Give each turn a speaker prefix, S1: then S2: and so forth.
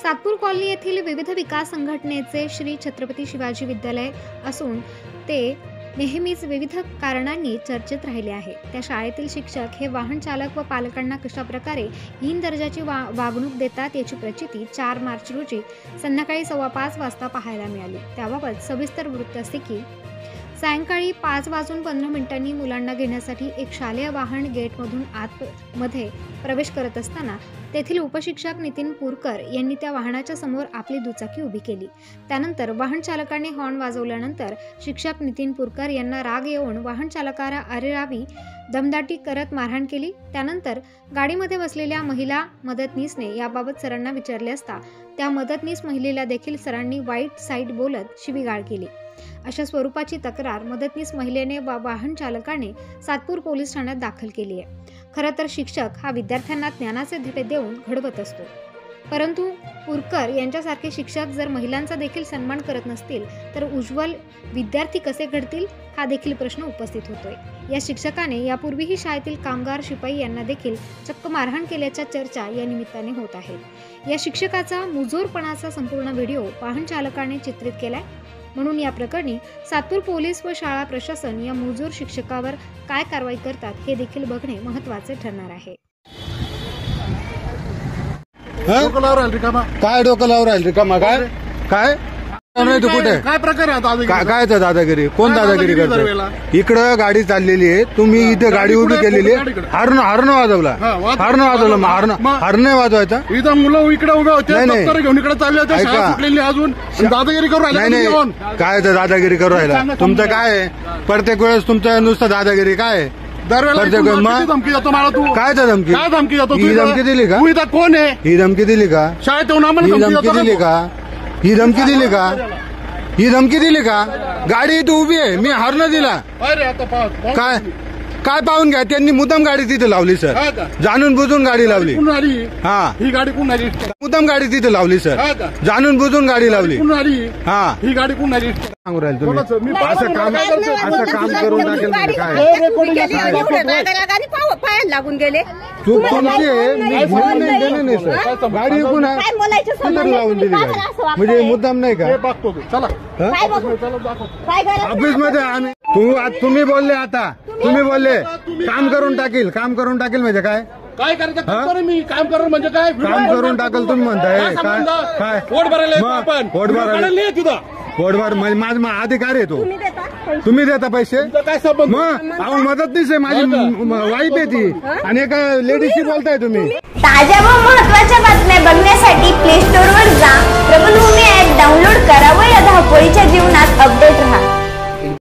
S1: Satpur colony येथील विविध विकास संघटनेचे श्री छत्रपती शिवाजी विद्यालय असून ते नेहमीच विविध कारणांनी चर्चेत राहिले आहे। त्या शाळेतील शिक्षक हे वाहन चालक व पालकांना कशा प्रकारे हीन दर्जाची वागणूक देतात याची प्रचिती 4 मार्च रोजी संध्याकाळी 5:15 वाजता पाहायला मिळाली। त्याबाबत सविस्तर वृत्त असे की सायंकाळी 5:15 मुलांना घेण्यासाठी एक शालेय वाहन गेटमधून आतमध्ये प्रवेश करत असताना तेथील उपशिक्षक नितीन पुरकर यांनी त्या वाहनाच्या समोर आपली दुचाकी उभी केली। त्यानंतर वाहन चालकाने हॉर्न वाजवल्यानंतर शिक्षक नितीन पुरकर यांना राग येऊन वाहन चालकाला अरेरावी दमदाटी करत मारहाण केली। त्यानंतर गाडीमध्ये बसलेल्या महिला मदतनीसने याबाबत सरांना विचारले असता त्या मदतनीस महिलेला देखील सरांनी वाईट साईड बोलत शिवीगाळ केली। अशा स्वरूपाची तक्रार मदतनीस महिलेने व वाहन चालकाने सातपूर पोलीस ठाण्यात दाखल केली आहे। खरं तर शिक्षक हा विद्यार्थ्यांना ज्ञानाचे धडे देऊन घडवत असतो, परंतु पुरकर यांच्यासारखे शिक्षक जर महिलांचा देखील सन्मान करत नसतील तर उज्ज्वल विद्यार्थी कसे घडतील हा देखील प्रश्न उपस्थित होतोय। या शिक्षकाने यापूर्वीही शाळेतील कामगार शिपाई यांना देखील चक्क मारहाण केल्याच्या चर्चा या निमित्ताने होत आहेत। या शिक्षकाचा मुजोरपणाचा संपूर्ण व्हिडिओ वाहन चालकाने चित्रित केलाय। म्हणून या प्रकरणी सातपूर पोलीस व शाळा प्रशासन या मुजोर शिक्षकावर काय कारवाई करतात हे देखील बघणे महत्त्वाचे ठरणार आहे।
S2: काय डोकं लावून राहील रिकामा? काय नाही तू कुठे
S3: काय प्रकार आहे?
S2: काय दादागिरी? कोण दादागिरी करतो? इकडं गाडी चाललेली आहे, तुम्ही इथे गाडी उभी केलेली आहे, हॉर्न वाजवला हॉर्न नाही वाजवायचा।
S3: इथं मुलं इकडे उभे होते, दप्तर घेऊन इकडे चालले होते, शाळा सुटलेली अजून दादागिरी करू राहिले।
S2: नाही काय तर दादागिरी करू राहिला तुमचं काय आहे? प्रत्येक वेळेस तुमचं नुसतं दादागिरी काय आहे?
S3: धमकी देतो मला तू?
S2: काय धमकी?
S3: काय धमकी देतो?
S2: ही धमकी दिली का?
S3: तू इथं कोण आहे?
S2: ही धमकी दिली का?
S3: शाळेत येऊन आम्हाला
S2: धमकी दिली का? ही धमकी दिली का? ही धमकी दिली का? गाडी इथे उभी आहे, मी हॉर्न दिला। काय काय पाहून घ्या, त्यांनी मुद्दाम गाडी तिथे लावली सर, जाणून बुजून गाडी लावली। हा
S3: ही गाडी कोण आली?
S2: मुद्दाम गाडी तिथे लावली सर, जाणून बुजून गाडी लावली। हा
S3: ही गाडी कोण आली?
S2: सांगू राहील तुम्ही असं काम करून टाकेल काय?
S4: पायाला लागून गेले
S2: चूक तुमची आहे, मी घेऊन नाही देणार नाही सर। गाडी कोण लावून दिली म्हणजे मुद्दाम नाही का?
S3: चला
S2: ऑफिस मध्ये आम्ही तुम्ही बोलले, आता तुम्ही बोलले काम करून टाकेल म्हणजे काय?
S3: काय करायचं? मी काम करून म्हणजे काय?
S2: काम करून टाकेल तुम्ही म्हणताय काय? काय
S3: पोट भरायला?
S2: पोट भरायला
S3: तुझा
S2: पोटभर माझा अधिकार आहे तो। तुम्ही देता पैसे?
S3: काय संबंध?
S2: मग मदतनीस आहे, माझी वाईफ आहे ती, आणि एका लेडीजशी बोलताय तुम्ही।
S4: ताज्या व महत्त्वाच्या बातम्या बघण्यासाठी